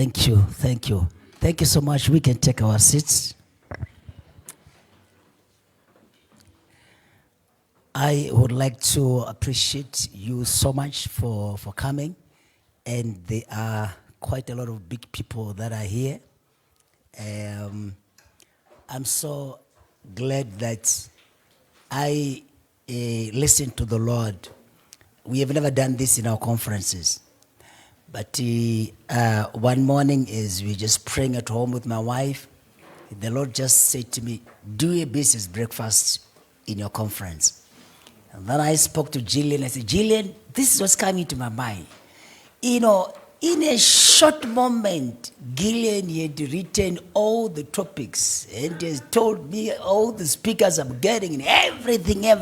Thank you. Thank you. Thank you so much. We can take our seats. I would like to appreciate you so much for coming. And there are quite a lot of big people that are here. I'm so glad that I listened to the Lord. We have never done this in our conferences. But one morning as we just praying at home with my wife, the Lord just said to me, do a business breakfast in your conference. And then I spoke to Jillian. I said, Jillian, this is what's coming to my mind. You know, in a short moment, Gillian had written all the topics and has told me all the speakers I'm getting and everything. And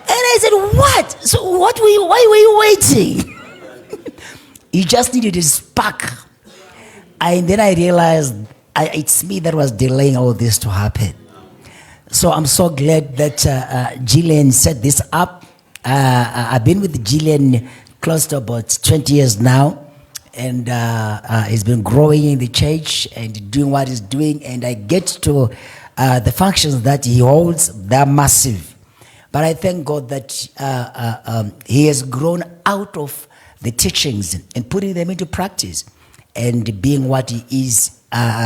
I said, what? So why were you waiting? You just needed a spark. And then I realized it's me that was delaying all this to happen. So I'm so glad that Gillian set this up. I've been with Gillian close to about 20 years now. And he's been growing in the church and doing what he's doing. And I get to the functions that he holds, they're massive. But I thank God that he has grown out of the teachings and putting them into practice and being what he is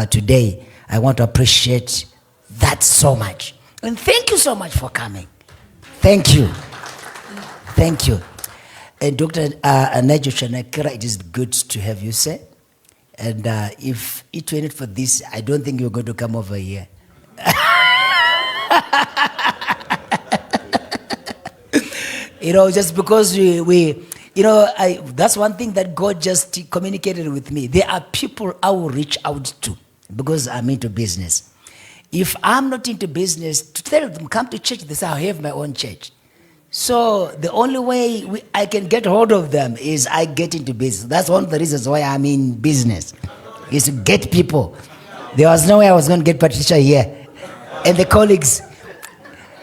today. I want to appreciate that so much. And thank you so much for coming. Thank you. Thank you. And Dr. Nejo Chanakira, it is good to have you, sir. And if it weren't for this, I don't think you're going to come over here. You know, just because that's one thing that God just communicated with me. There are people I will reach out to because I'm into business. If I'm not into business, to tell them, come to church, they say, I have my own church. So the only way I can get hold of them is I get into business. That's one of the reasons why I'm in business, is to get people. There was no way I was going to get Patricia here. And the colleagues,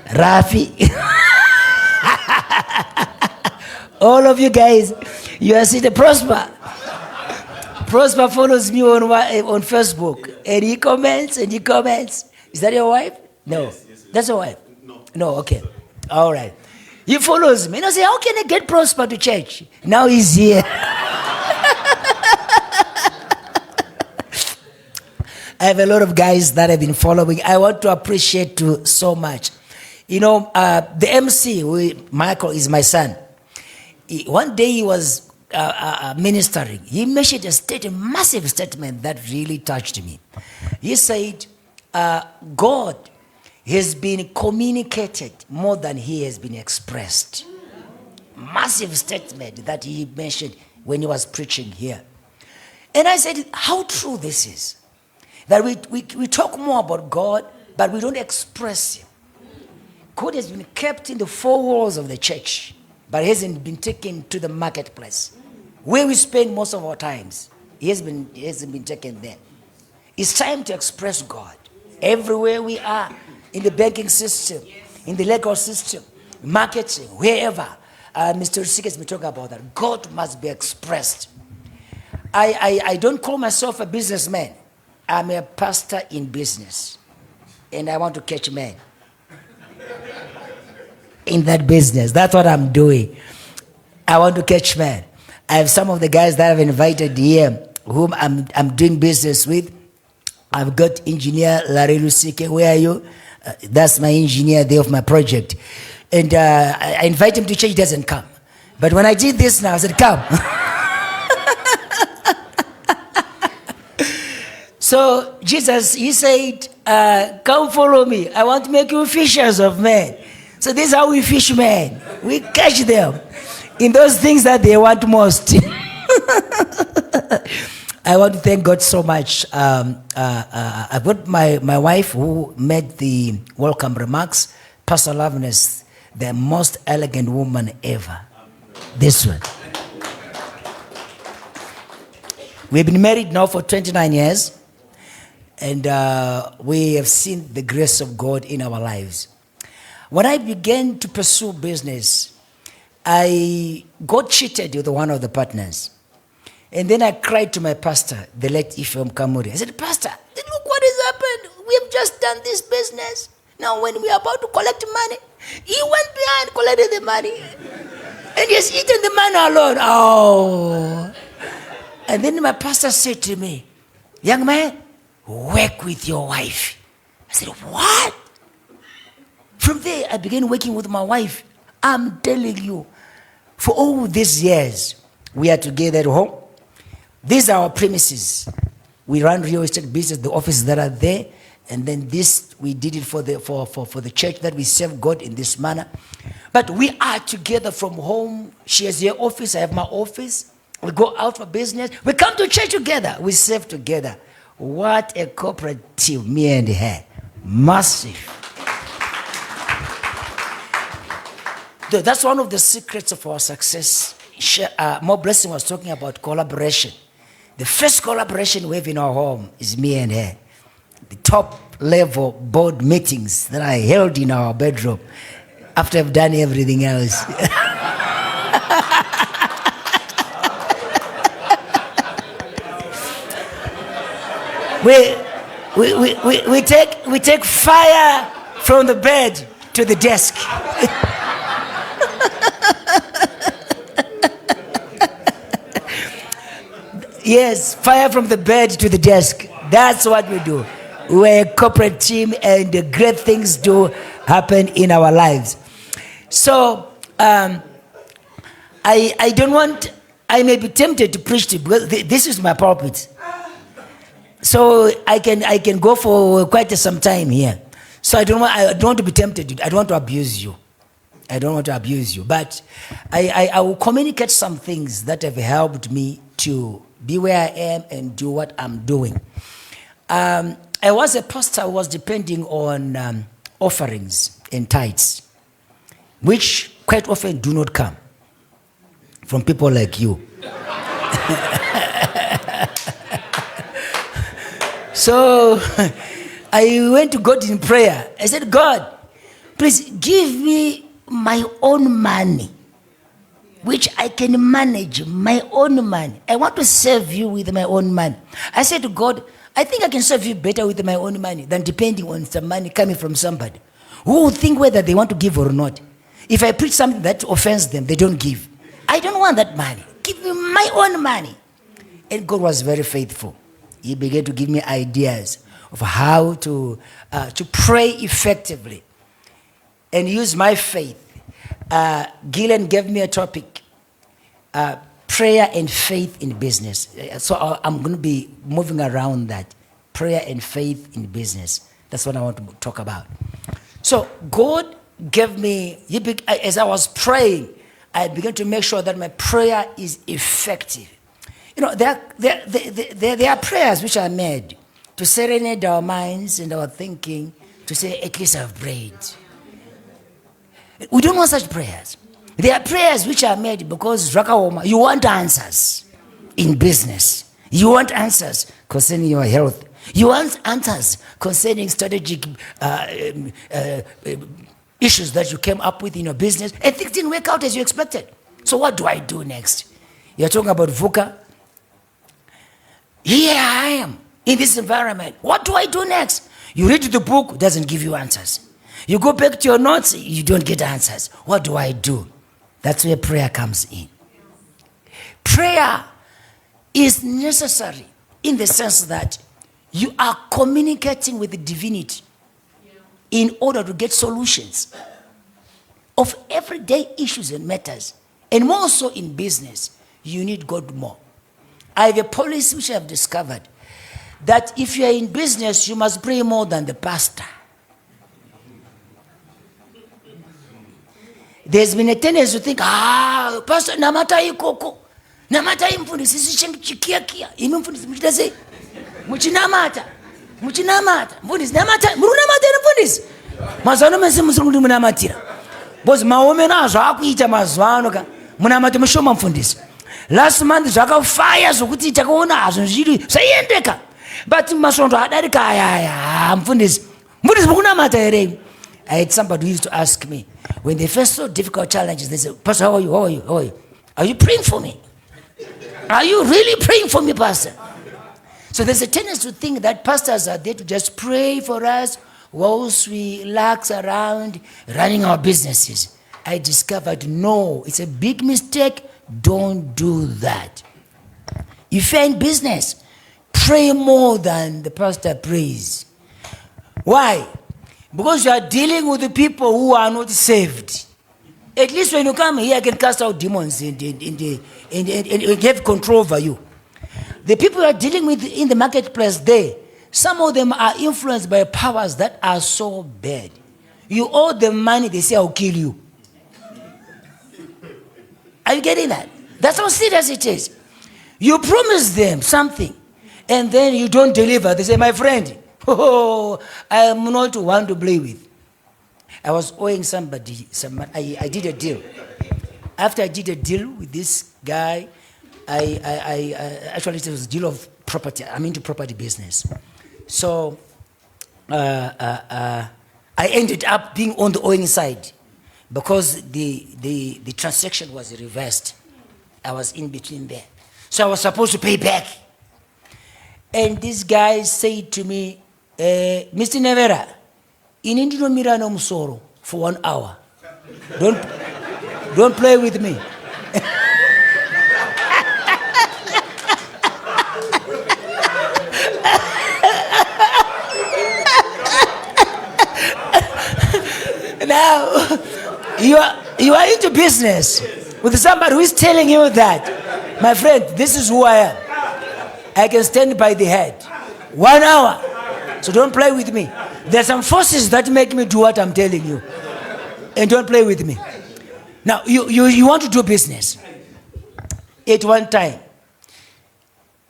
Rafi, all of you guys, you are seeing the Prosper. Prosper follows me on Facebook. And he comments. Is that your wife? No. Yes, that's your wife? No, okay. All right. He follows me. And I say, how can I get Prosper to church? Now he's here. I have a lot of guys that have been following. I want to appreciate you so much. You know, the MC, Michael, is my son. One day he was ministering. He mentioned a massive statement that really touched me. He said, God has been communicated more than he has been expressed. Massive statement that he mentioned when he was preaching here. And I said, how true this is. That we talk more about God, but we don't express him. God has been kept in the four walls of the church, but he hasn't been taken to the marketplace, where we spend most of our times. He hasn't been taken there. It's time to express God. Everywhere we are, in the banking system, in the legal system, marketing, wherever. Mr. Risik has been talking about that. God must be expressed. I don't call myself a businessman. I'm a pastor in business. And I want to catch men in that business. That's what I'm doing. I want to catch men. I have some of the guys that I've invited here whom I'm doing business with. I've got engineer Larry Lusike. Where are you? That's my engineer there of my project. And I invite him to church, he doesn't come. But when I did this now, I said, come. So Jesus, he said, come follow me. I want to make you fishers of men. So this is how we fish men. We catch them in those things that they want most. I want to thank God so much. I've got my wife who made the welcome remarks. Pastor Loveness, the most elegant woman ever. This one. We've been married now for 29 years. And we have seen the grace of God in our lives. When I began to pursue business, I got cheated with one of the partners. And then I cried to my pastor, the late Ifem Kamuri. I said, Pastor, look what has happened. We have just done this business. Now when we are about to collect money, he went behind, collected the money. And he has eaten the money alone. Oh. And then my pastor said to me, young man, work with your wife. I said, what? From there, I began working with my wife. I'm telling you, for all these years, we are together at home. These are our premises. We run real estate business, the offices that are there. And then this, we did it for the church that we serve God in this manner. But we are together from home. She has her office, I have my office. We go out for business. We come to church together. We serve together. What a corporate team, me and her. Massive. That's one of the secrets of our success. More Blessing was talking about collaboration. The first collaboration we have in our home is me and her. The top level board meetings that I held in our bedroom after I've done everything else. we take fire from the bed to the desk. Yes, fire from the bed to the desk. That's what we do. We're a corporate team, and great things do happen in our lives. So, I may be tempted to preach to, because this is my pulpit. So I can go for quite some time here. So I don't want to be tempted. I don't want to abuse you. But I will communicate some things that have helped me to be where I am and do what I'm doing. I was a pastor who was depending on offerings and tithes, which quite often do not come from people like you. So I went to God in prayer. I said, God, please give me my own money, which I can manage, my own money. I want to serve you with my own money. I said to God, I think I can serve you better with my own money than depending on some money coming from somebody who will think whether they want to give or not. If I preach something that offends them, they don't give. I don't want that money. Give me my own money. And God was very faithful. He began to give me ideas of how to pray effectively and use my faith. Gillian gave me a topic, prayer and faith in business. So I'm going to be moving around that. Prayer and faith in business. That's what I want to talk about. So God gave me, as I was praying, I began to make sure that my prayer is effective. You know, there are prayers which are made to serenade our minds and our thinking, to say, at least I've prayed. We don't want such prayers. There are prayers which are made because you want answers in business. You want answers concerning your health. You want answers concerning strategic issues that you came up with in your business, and things didn't work out as you expected. So what do I do next? You're talking about VUCA. Here I am in this environment. What do I do next? You read the book, it doesn't give you answers. You go back to your notes, you don't get answers. What do I do? That's where prayer comes in. Prayer is necessary in the sense that you are communicating with the divinity in order to get solutions of everyday issues and matters. And more so in business, you need God more. I have a policy which I have discovered that if you are in business, you must pray more than the pastor. There's been a tendency to think, pastor, namata ikoko, namata imfundisi chikia, imfundisi mchitase, mchinamata, mfundisi namata, murunamata imfundisi. Mazano mense musungundi munamatira. Boss maome nazo akuita mazwano ka, munamata mshoma mfundisi. Last month zvakafire zvokuti takaona hazvo zviri zvaendeka, but masondo adarika aya mfundisi mukunamata here. I had somebody who used to ask me, when they first saw difficult challenges, they said, Pastor, how are you? Are you praying for me? Are you really praying for me, Pastor? So there's a tendency to think that pastors are there to just pray for us whilst we lax around running our businesses. I discovered, no, it's a big mistake. Don't do that. If you're in business, pray more than the pastor prays. Why? Because you are dealing with the people who are not saved. At least when you come here, I can cast out demons and have control over you. The people you are dealing with in the marketplace there, some of them are influenced by powers that are so bad. You owe them money, they say, I'll kill you. Are you getting that? That's how serious it is. You promise them something, and then you don't deliver. They say, my friend, oh, I am not one to play with. I was owing somebody some money. I did a deal. After I did a deal with this guy, actually it was a deal of property. I'm into property business. So I ended up being on the owing side because the transaction was reversed. I was in between there. So I was supposed to pay back. And this guy said to me, Mr. Nevera, you need to mirror no musoro for 1 hour. Don't play with me. Now, you are into business with somebody who is telling you that, my friend, this is who I am. I can stand by the head. 1 hour. So don't play with me. There are some forces that make me do what I'm telling you. And don't play with me. Now, you want to do business. At one time,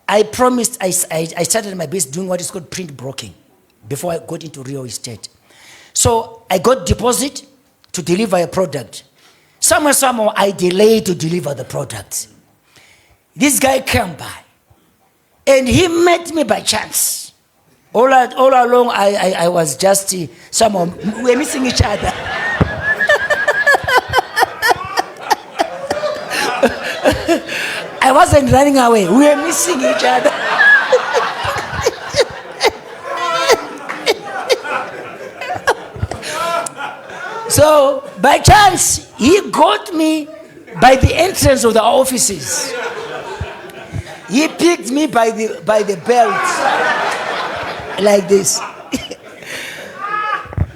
I promised, I started my business doing what is called print broking before I got into real estate. So I got deposit to deliver a product. Somehow I delayed to deliver the product. This guy came by and he met me by chance. All along I was just somehow we were missing each other. I wasn't running away. We were missing each other. So, by chance, he got me by the entrance of the offices. He picked me by the belt, like this.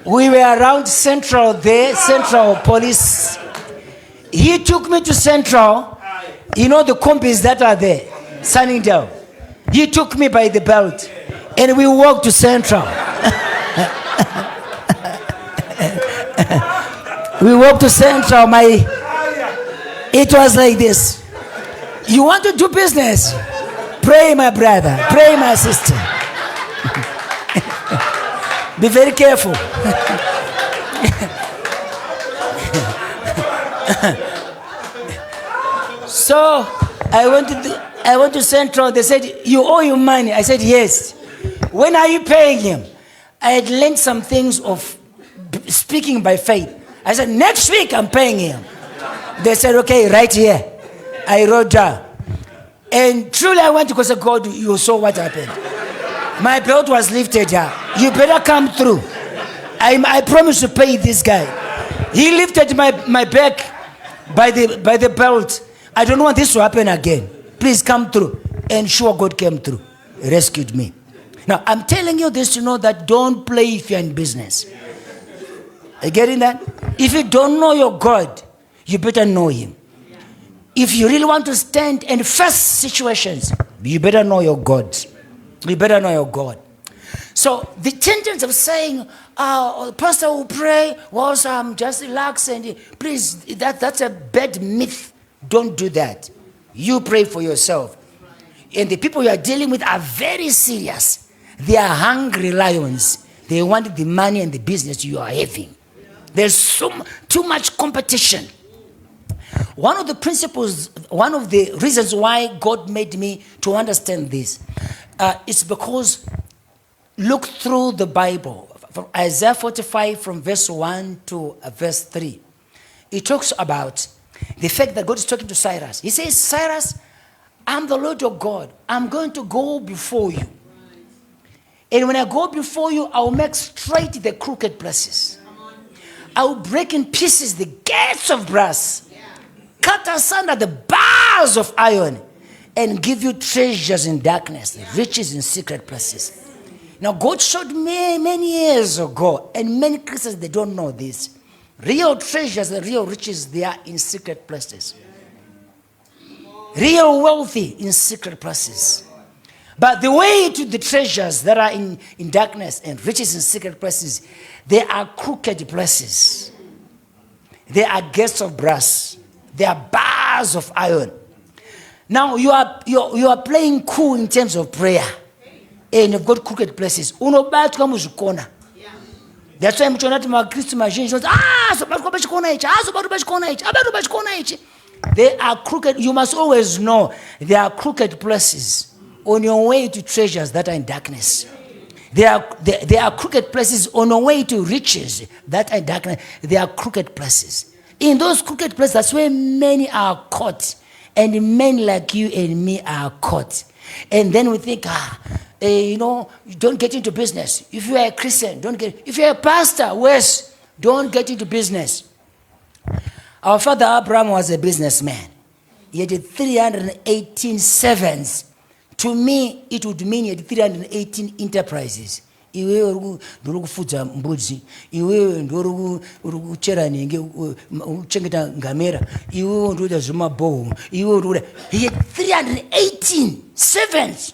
We were around Central there, Central Police. He took me to Central. You know the companies that are there, standing down. He took me by the belt, and we walked to Central. We walked to Central. It was like this. You want to do business? Pray, my brother. Pray, my sister. Be very careful. So I went to Central. They said, you owe him money. I said, yes. When are you paying him? I had learned some things of speaking by faith. I said, next week I'm paying him. They said, okay, right here. I wrote down. And truly I went to say, God, you saw what happened. My belt was lifted up. You better come through. I promise to pay this guy. He lifted my back by the belt. I don't want this to happen again. Please come through. And sure, God came through. He rescued me. Now, I'm telling you this to know that don't play if you're in business. Are you getting that? If you don't know your God, you better know him. If you really want to stand and face situations, you better know your God. You better know your God. So the tendency of saying, pastor will pray whilst I'm just relaxed, and please, that's a bad myth. Don't do that. You pray for yourself. And the people you are dealing with are very serious. They are hungry lions. They want the money and the business you are having. There's too much competition. One of the principles, one of the reasons why God made me to understand this is because look through the Bible. From Isaiah 45 from verse 1 to verse 3. It talks about the fact that God is talking to Cyrus. He says, Cyrus, I'm the Lord your God. I'm going to go before you. And when I go before you, I will make straight the crooked places. I will break in pieces the gates of brass, cut asunder the bars of iron, and give you treasures in darkness, riches in secret places. Now, God showed me many years ago, and many Christians, they don't know this. Real treasures and real riches, they are in secret places. Real wealthy in secret places. But the way to the treasures that are in darkness and riches in secret places, they are crooked places. They are gates of brass. They are bars of iron. Now you are playing cool in terms of prayer. And you've got crooked places. Unobathwa muzvikona. That's why mchonati makristu mazhinji sobatwa pachikona ichi, sobatwa pachikona ichi, abatwa pachikona ichi. They are crooked. You must always know they are crooked places on your way to treasures that are in darkness. They are crooked places on your way to riches that are in darkness. They are crooked places. In those crooked places, that's where many are caught. And men like you and me are caught. And then we think, don't get into business. If you are a Christian, don't get. If you're a pastor, worse, don't get into business. Our father Abraham was a businessman. He had 318 servants. To me, it would mean he had 318 enterprises. Iwewe ndiri kufudza mbudzi, iwewe ndiri kuchera nenge uchengeta ngamera, iwewe ndiri kuita zvemabhohoro, iwewe ndiri. He had 318 servants,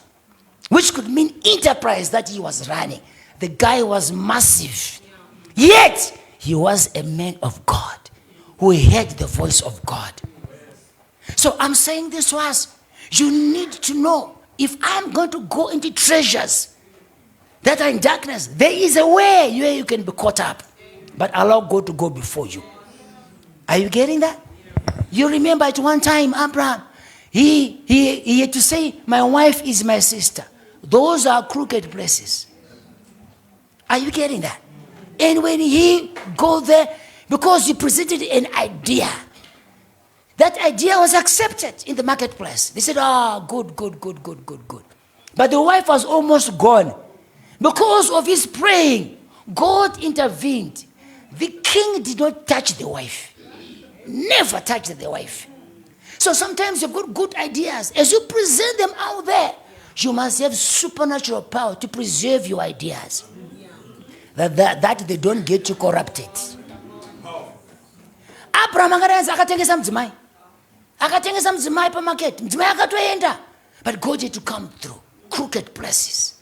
which could mean enterprise that he was running. The guy was massive. Yet, he was a man of God who heard the voice of God. So I'm saying this to us. You need to know, if I'm going to go into treasures that are in darkness, there is a way where you can be caught up. But allow God to go before you. Are you getting that? You remember at one time, Abraham, he had to say, my wife is my sister. Those are crooked places. Are you getting that? And when he go there, because he presented an idea, that idea was accepted in the marketplace. They said, good. But the wife was almost gone. Because of his praying, God intervened. The king did not touch the wife. Never touched the wife. So sometimes you've got good ideas. As you present them out there, you must have supernatural power to preserve your ideas. That they don't get you corrupted. Abraham akatengesa mdzimai. Akatengesa mdzimai pa market. Mdzimai akatoenda. But God had to come through. Crooked places.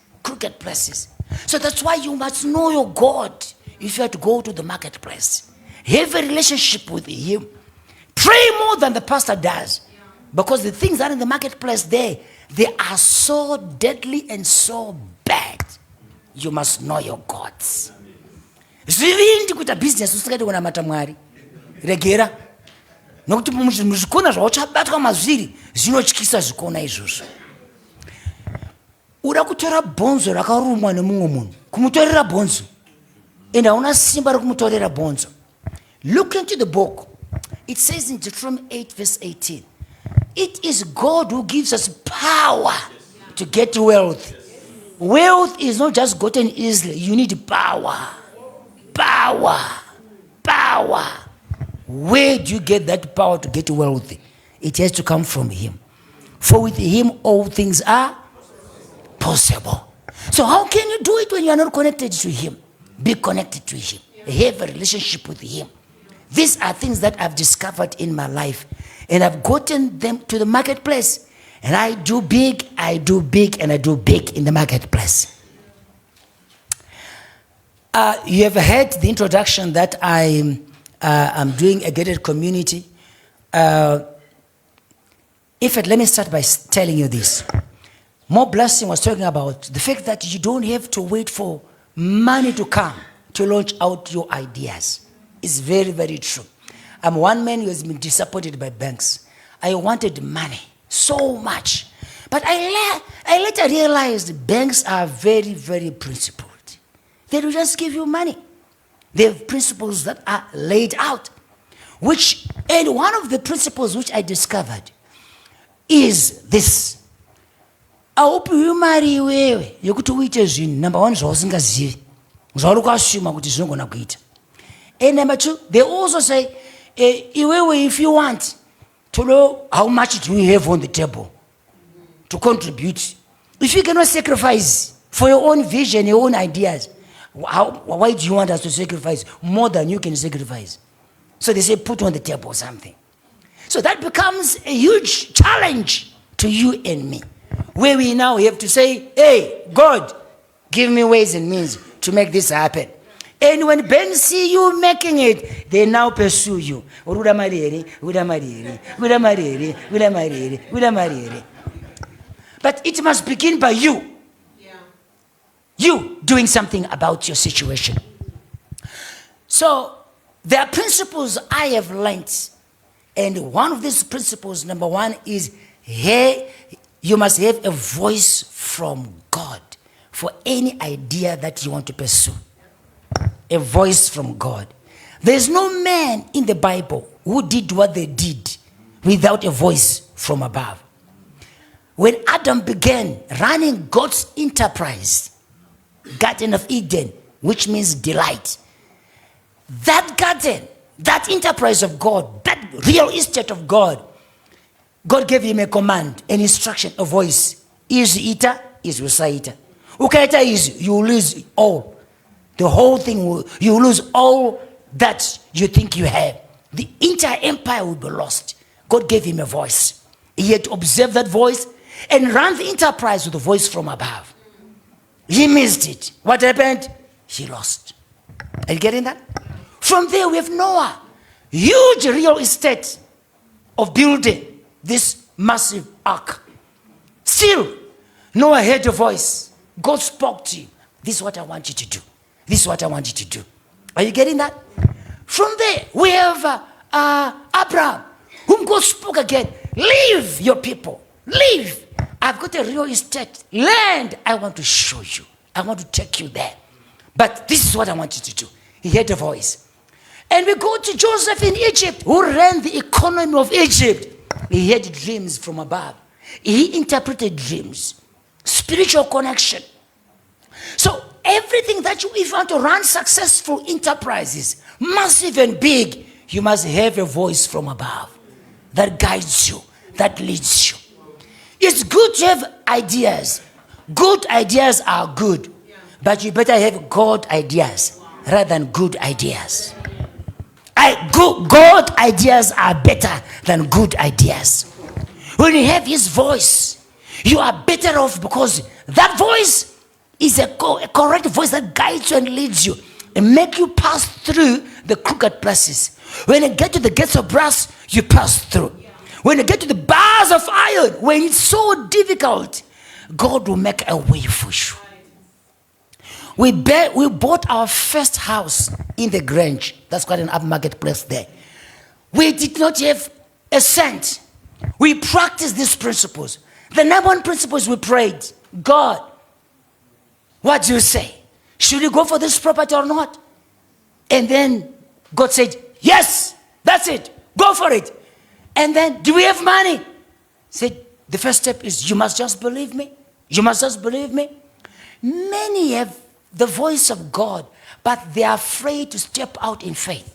So that's why you must know your God if you have to go to the marketplace. Have a relationship with him. Pray more than the pastor does. Because the things that are in the marketplace they are so deadly and so bad. You must know your gods. Zvivindi kuita business usingati kuna matamwari. Regera. Nokuti muzvikona zvauchabatwa mazviri zvinotyisa zvikona izvozvo. Uda kutora bhonzo rakarumwa nemumwe munhu, kumutorera bhonzo. And hauna simba rekumutorera bhonzo. Look into the book. It says in Deuteronomy 8 verse 18, it is God who gives us power to get wealth. Wealth is not just gotten easily. You need power. Where do you get that power to get wealthy? It has to come from him. For with him all things are possible. So how can you do it when you are not connected to him? Be connected to him. Have a relationship with him. These are things that I've discovered in my life. And I've gotten them to the marketplace. And I do big, and I do big in the marketplace. You have heard the introduction that I'm doing a gated community. In fact, let me start by telling you this. More Blessing was talking about the fact that you don't have to wait for money to come to launch out your ideas. It's very, very true. I'm one man who has been disappointed by banks. I wanted money so much. But I later realized banks are very, very principled. They don't just give you money. They have principles that are laid out. And one of the principles which I discovered, is this. Aupiwi mari iwewe yokuti uite zvinhu number one zvausingazivi zvauri kuasuma kuti zvinogona kuita. And number two, they also say iwewe, if you want to know how much do you have on the table to contribute, if you cannot sacrifice for your own vision, your own ideas, why do you want us to sacrifice more than you can sacrifice? So they say put on the table something. So that becomes a huge challenge to you and me, where we now have to say, hey, God, give me ways and means to make this happen. And when Ben see you making it, they now pursue you. But it must begin by you. You doing something about your situation. So there are principles I have learned. And one of these principles, number one, is hey, you must have a voice from God for any idea that you want to pursue. A voice from God. There's no man in the Bible who did what they did without a voice from above. When Adam began running God's enterprise, Garden of Eden, which means delight, that garden, that enterprise of God, that real estate of God, God gave him a command, an instruction, a voice. Is eater, is usaita. Ukaita is, you lose all. The whole thing, you lose all that you think you have. The entire empire will be lost. God gave him a voice. He had to observe that voice and run the enterprise with a voice from above. He missed it. What happened? He lost. Are you getting that? From there we have Noah. Huge real estate of building this massive ark. Still, Noah heard a voice. God spoke to him. This is what I want you to do. This is what I want you to do. Are you getting that? From there, we have Abraham, whom God spoke again. Leave your people. Leave. I've got a real estate land. I want to show you. I want to take you there. But this is what I want you to do. He heard a voice. And we go to Joseph in Egypt, who ran the economy of Egypt. He had dreams from above. He interpreted dreams. Spiritual connection. So everything that you, if you want to run successful enterprises, massive and big, you must have a voice from above that guides you, that leads you. It's good to have ideas. Good ideas are good, but you better have God ideas rather than good ideas. God ideas are better than good ideas. When you have his voice, you are better off because that voice is a correct voice that guides you and leads you and make you pass through the crooked places. When you get to the gates of brass, you pass through. When you get to the bars of iron, when it's so difficult, God will make a way for you. We bought our first house in the Grange. That's quite an upmarket place there. We did not have a cent. We practiced these principles. The number one principle is we prayed, God, what do you say? Should we go for this property or not? And then God said, yes, that's it. Go for it. And then, do we have money? Said, the first step is you must just believe me. You must just believe me. Many have the voice of God, but they are afraid to step out in faith.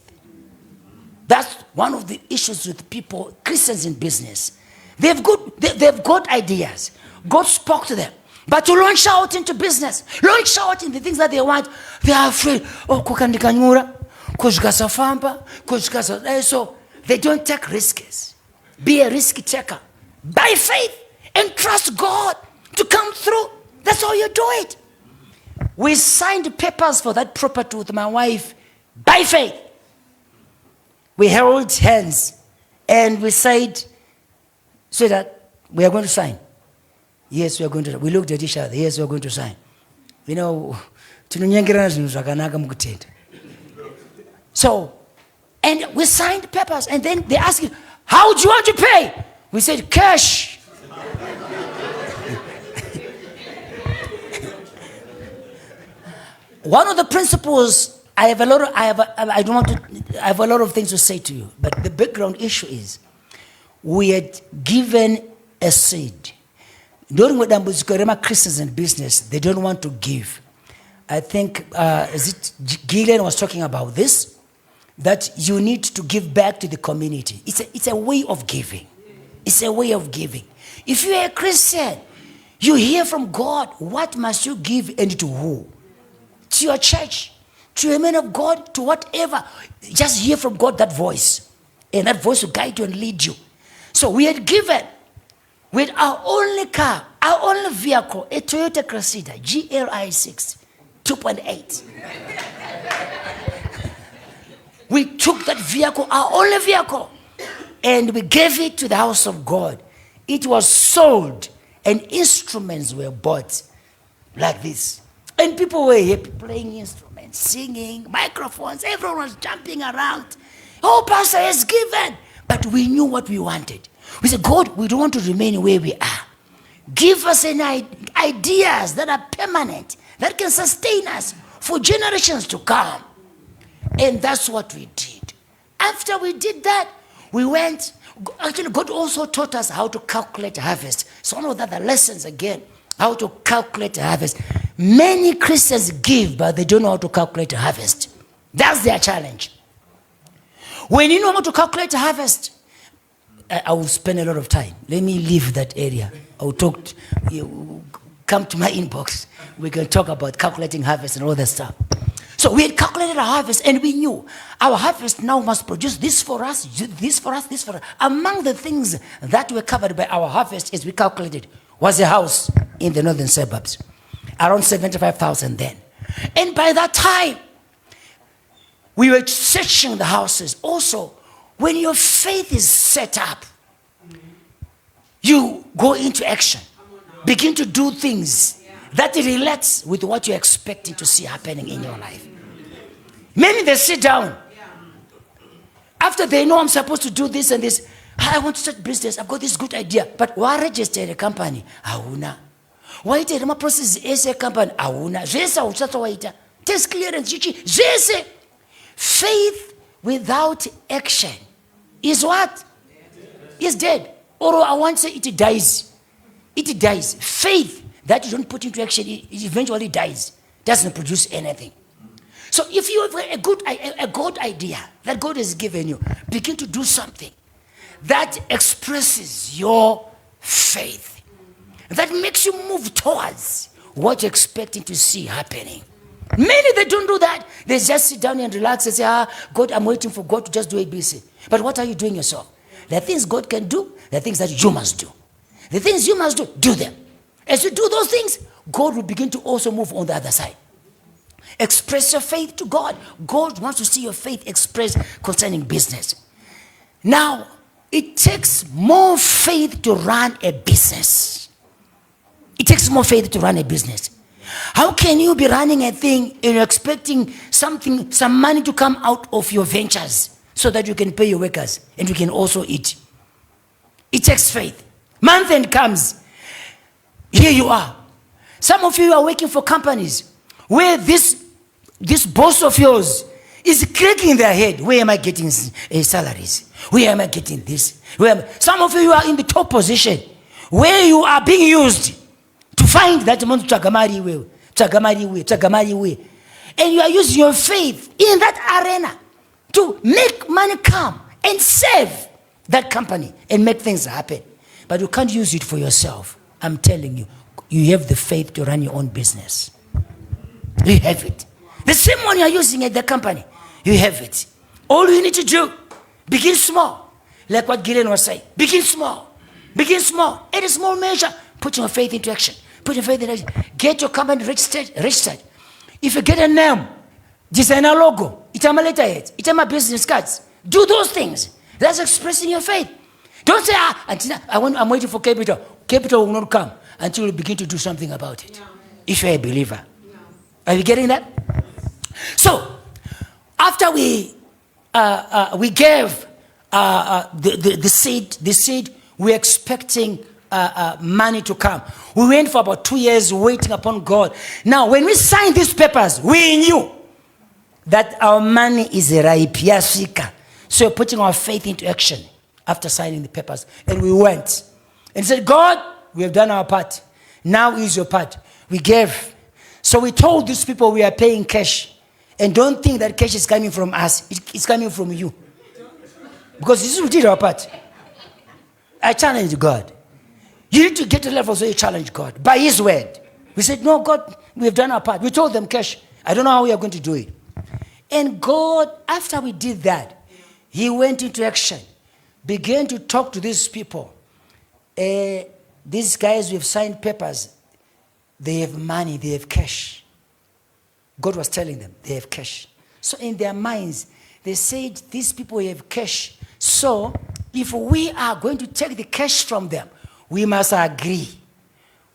That's one of the issues with people, Christians in business. They've got ideas. God spoke to them. But to launch out into business, launch out in the things that they want, they are afraid. Oh, so they don't take risks. Be a risk taker. By faith and trust God to come through. That's how you do it. We signed papers for that property with my wife by faith. We held hands and we said, so that we are going to sign. Yes, we are going to. We looked at each other. Yes, we are going to sign. You know, so, and we signed papers, and then they asked, how do you want to pay? We said, cash. One of the principles, I have a lot of things to say to you, but the background issue is, we had given a seed. During when Christians in business, they don't want to give. I think Gillian was talking about this, that you need to give back to the community. It's a way of giving. It's a way of giving. If you're a Christian, you hear from God, what must you give and to who? To your church, to a man of God, to whatever. Just hear from God that voice. And that voice will guide you and lead you. So we had given with our only car, our only vehicle, a Toyota Cressida, GLI6, 2.8. We took that vehicle, our only vehicle, and we gave it to the house of God. It was sold, and instruments were bought like this. And people were here playing instruments, singing, microphones, everyone was jumping around. Oh, pastor has given. But we knew what we wanted. We said, God, we don't want to remain where we are. Give us ideas that are permanent, that can sustain us for generations to come. And that's what we did. After we did that, we went. Actually, God also taught us how to calculate harvest. So one of the other lessons again, how to calculate harvest. Many Christians give, but they don't know how to calculate harvest. That's their challenge. When you know how to calculate harvest, I will spend a lot of time. Let me leave that area. I will talk. Come to my inbox. We can talk about calculating harvest and all that stuff. So we had calculated our harvest, and we knew our harvest now must produce this for us, this for us, this for us. Among the things that were covered by our harvest, as we calculated, was a house in the northern suburbs, around 75,000 then. And by that time, we were searching the houses. Also, when your faith is set up, you go into action, begin to do things that relates with what you're expecting to see happening in your life. Many, they sit down. After they know I'm supposed to do this and this, I want to start business, I've got this good idea. But why register a company? Auna. Why did my process is a company? Auna. Jesa uchatowaita. Test clearance. Jese. Faith without action is what? Is dead. Or I want to say it dies. It dies. Faith that you don't put into action, it eventually dies. Doesn't produce anything. So if you have a good idea that God has given you, begin to do something that expresses your faith, that makes you move towards what you're expecting to see happening. Many, they don't do that. They just sit down and relax and say, God, I'm waiting for God to just do ABC. But what are you doing yourself? There are things God can do. There are things that you must do. The things you must do, do them. As you do those things, God will begin to also move on the other side. Express your faith to God. God wants to see your faith expressed concerning business. Now, it takes more faith to run a business. It takes more faith to run a business. How can you be running a thing and you're expecting some money to come out of your ventures so that you can pay your workers and you can also eat? It takes faith. Month end comes. Here you are. Some of you are working for companies where this boss of yours is cracking their head. Where am I getting salaries? Where am I getting this? Some of you are in the top position where you are being used to find that amount Tagamari way. And you are using your faith in that arena to make money come and save that company and make things happen. But you can't use it for yourself. I'm telling you, you have the faith to run your own business. You have it. The same one you're using at the company, you have it. All you need to do, begin small. Like what Gillian was saying. Begin small. Begin small. In a small measure, put your faith into action. Put your faith in action. Get your company registered. If you get a name, design a logo, it's a letterhead, it's a business cards. Do those things. That's expressing your faith. Don't say, I'm waiting for capital. Capital will not come until you begin to do something about it. Yeah. If you're a believer. Yeah. Are you getting that? So, after we gave the seed, we're expecting money to come. We went for about 2 years waiting upon God. Now, when we signed these papers, we knew that our money is ripe. So we're putting our faith into action after signing the papers. And we went. And said, God, we have done our part. Now is your part. We gave. So we told these people we are paying cash. And don't think that cash is coming from us. It's coming from you. Because this is we did our part. I challenged God. You need to get to a level so you challenge God. By his word. We said, no, God, we have done our part. We told them cash. I don't know how we are going to do it. And God, after we did that, he went into action. Began to talk to these people. These guys who have signed papers, they have money, they have cash. God was telling them they have cash. So in their minds, they said, these people have cash. So if we are going to take the cash from them, we must agree.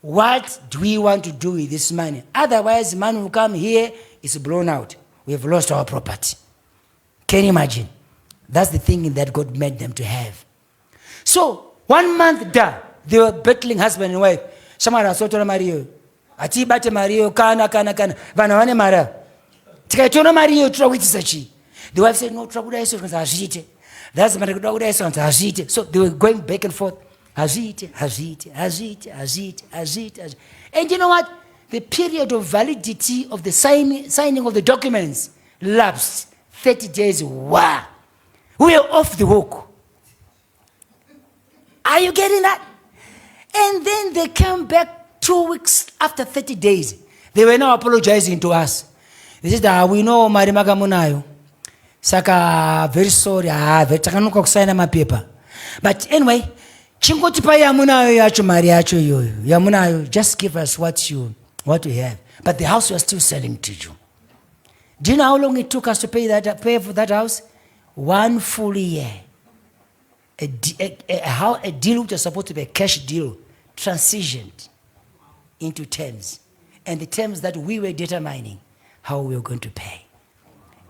What do we want to do with this money? Otherwise, money will come here, it's blown out. We have lost our property. Can you imagine? That's the thing that God made them to have. So 1 month down, they were battling husband and wife. Shamara sotora Mario. Ati bate Mario kana. Vana mara. Tikaitona Mario trawitisachi. The wife said, no, trawudaisa azite. That's the matter azite. So they were going back and forth. Azite. And you know what? The period of validity of the signing of the documents lapsed 30 days. Wow. We are off the hook. Are you getting that? And then they came back 2 weeks after 30 days. They were now apologizing to us. They said, we know Marimaga Munayo. Saka, very sorry. Vetakanuko kusana mapepa. But anyway, Chingotipa Yamunayo Yacho Mariacho Yamunayo, just give us what you have. But the house was still selling to you. Do you know how long it took us to pay for that house? 1 full year. A deal which was supposed to be a cash deal transitioned into terms. And the terms that we were determining how we were going to pay.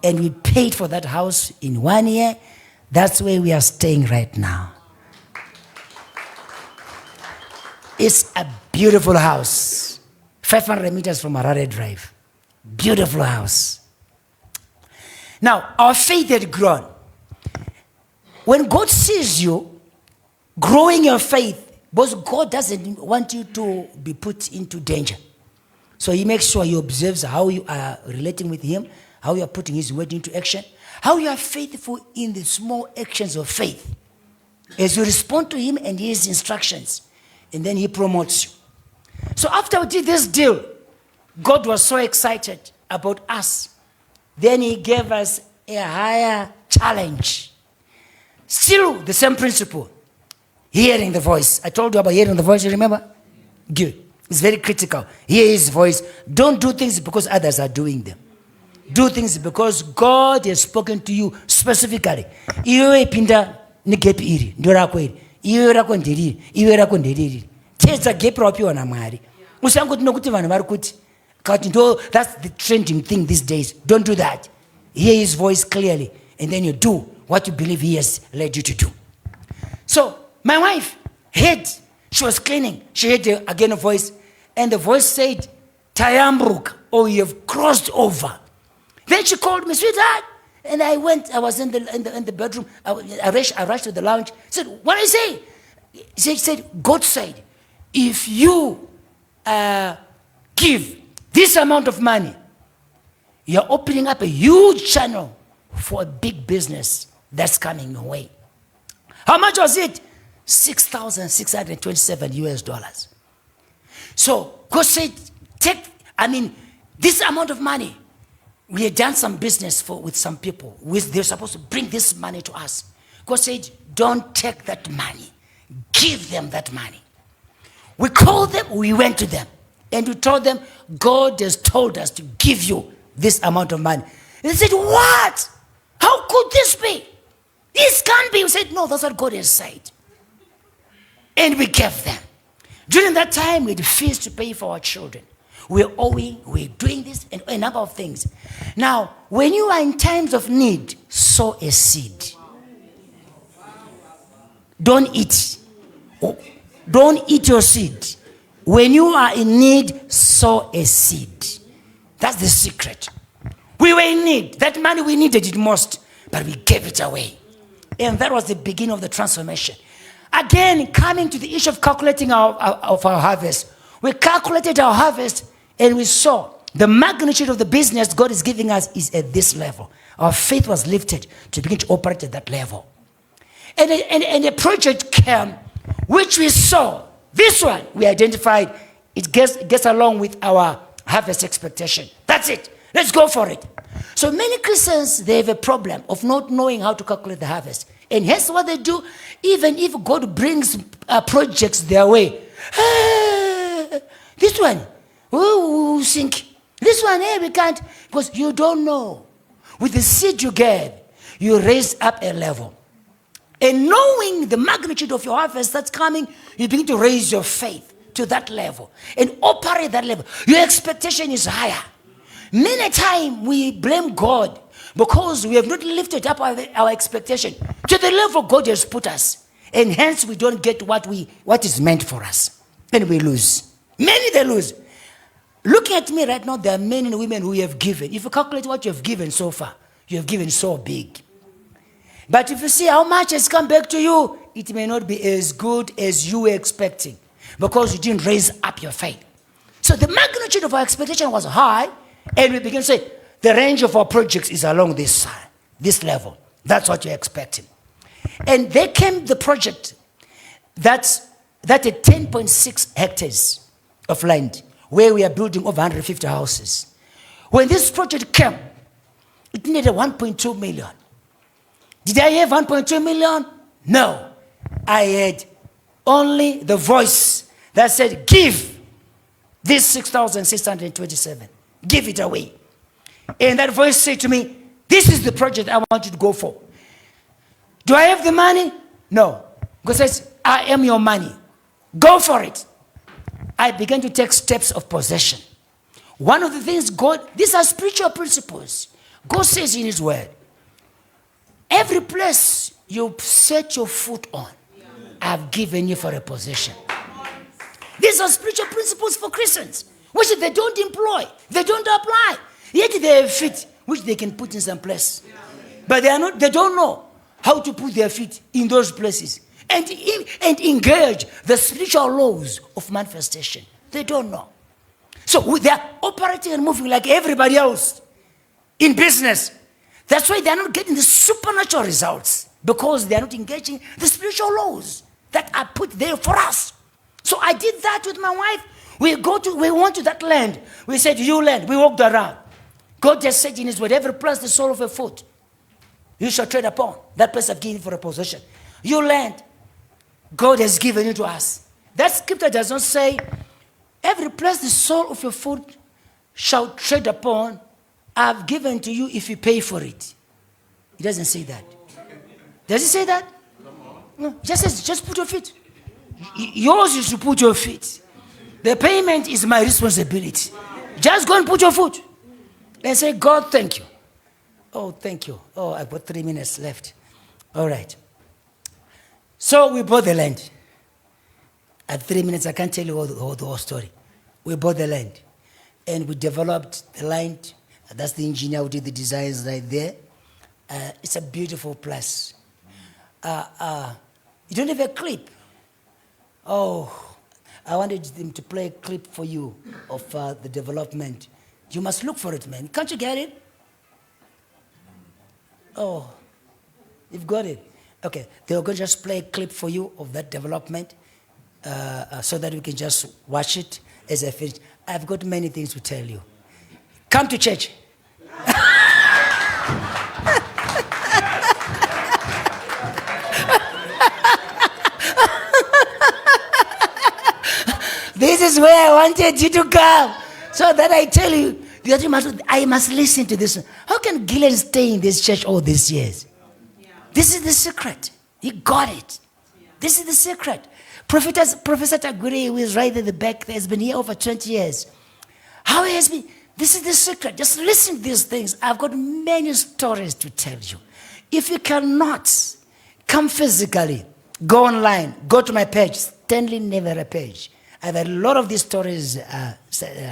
And we paid for that house in 1 year. That's where we are staying right now. It's a beautiful house. 500 meters from Harare Drive. Beautiful house. Now, our faith had grown. When God sees you growing your faith, because God doesn't want you to be put into danger. So he makes sure he observes how you are relating with him, how you are putting his word into action, how you are faithful in the small actions of faith. As you respond to him and his instructions, and then he promotes you. So after we did this deal, God was so excited about us. Then he gave us a higher challenge. Still the same principle. Hearing the voice. I told you about hearing the voice, you remember? Good. It's very critical. Hear his voice. Don't do things because others are doing them. Do things because God has spoken to you specifically. Iwe pinda ni gap iri. Ndora kweli. Iwe rako ndiriri. Iwe rako ndiriri. Teza gap rapiwa na mwari. Usangu tinokuti vanhu vari kuti. That's the trending thing these days. Don't do that. Hear his voice clearly. And then you do what you believe he has led you to do. So, my wife she was cleaning. She heard again a voice. And the voice said, Tayambruk, or you have crossed over. Then she called me, sweetheart. And I was in the bedroom. I rushed to the lounge. I said, what did I say? She said, God said, if you give this amount of money, you're opening up a huge channel for a big business that's coming your way. How much was it? $6,627. So God said, this amount of money. We had done some business with some people. They're supposed to bring this money to us. God said, don't take that money. Give them that money. We called them, we went to them. And we told them, God has told us to give you this amount of money. And they said, what? How could this be? This can't be. We said, no, that's what God has said. And we gave them. During that time, we had fees to pay for our children. We're owing, we're doing this, and a number of things. Now, when you are in times of need, sow a seed. Don't eat. Don't eat your seed. When you are in need, sow a seed. That's the secret. We were in need. That money, we needed it most, but we gave it away. And that was the beginning of the transformation. Again, coming to the issue of calculating our harvest. We calculated our harvest and we saw the magnitude of the business God is giving us is at this level. Our faith was lifted to begin to operate at that level. And a project came, which we saw. This one, we identified, it gets along with our harvest expectation. That's it. Let's go for it. So many Christians, they have a problem of not knowing how to calculate the harvest. And here's what they do. Even if God brings projects their way. This one, we think. This one, we can't. Because you don't know. With the seed you gave, you raise up a level. And knowing the magnitude of your harvest that's coming, you begin to raise your faith to that level and operate that level. Your expectation is higher. Many times we blame God because we have not lifted up our expectation to the level God has put us. And hence we don't get what is meant for us. And we lose. Many they lose. Looking at me right now, there are men and women who have given. If you calculate what you have given so far, you have given so big. But if you see how much has come back to you, it may not be as good as you were expecting because you didn't raise up your faith. So the magnitude of our expectation was high, and we began to say, the range of our projects is along this side, this level. That's what you're expecting. And there came the project that at 10.6 hectares of land, where we are building over 150 houses. When this project came, it needed 1.2 million. Did I have 1.2 million? No. I had only the voice that said, give this 6,627. Give it away. And that voice said to me, this is the project I want you to go for. Do I have the money? No. God says, I am your money. Go for it. I began to take steps of possession. One of the things these are spiritual principles. God says in his word, every place you set your foot on, I've given you for a possession. These are spiritual principles for Christians, which they don't employ, they don't apply. Yet they have feet which they can put in some place. But they don't know how to put their feet in those places and engage the spiritual laws of manifestation. They don't know. So they are operating and moving like everybody else in business. That's why they are not getting the supernatural results, because they are not engaging the spiritual laws that are put there for us. So I did that with my wife. We went to that land. We said, you land. We walked around. God just said in his word, every place the sole of a foot, you shall tread upon. That place I've given for a possession. You land. God has given it to us. That scripture does not say, every place the sole of your foot shall tread upon, I've given to you if you pay for it. It doesn't say that. Does it say that? No. It just says, just put your feet. Yours is to put your feet. The payment is my responsibility. Just go and put your foot. And say, God, thank you. Oh, thank you. Oh, I've got 3 minutes left. All right. So we bought the land. At 3 minutes, I can't tell you the whole story. We bought the land. And we developed the land. That's the engineer who did the designs right there. It's a beautiful place. You don't have a clip. Oh, I wanted them to play a clip for you of the development. You must look for it, man. Can't you get it? Oh, you've got it. Okay, they're going to just play a clip for you of that development so that we can just watch it as I finish. I've got many things to tell you. Come to church. This is where I wanted you to come, so that I tell you that I must listen to this. How can Gillian stay in this church all these years? Yeah. This is the secret. He got it. Yeah. This is the secret. Professor Taguri, who is right at the back, has been here over 20 years. How he has been. This is the secret. Just listen to these things. I've got many stories to tell you. If you cannot come physically, go online, go to my page, Stanley Nevera page. I have a lot of these stories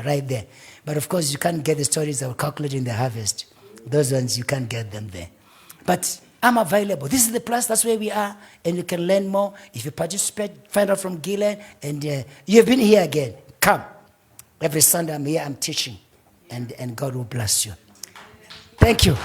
right there. But of course, you can't get the stories that were calculating the harvest. Those ones, you can't get them there. But I'm available. This is the place, that's where we are, and you can learn more. If you participate, find out from Gillen, and you've been here again. Come. Every Sunday I'm here, I'm teaching, and God will bless you. Thank you.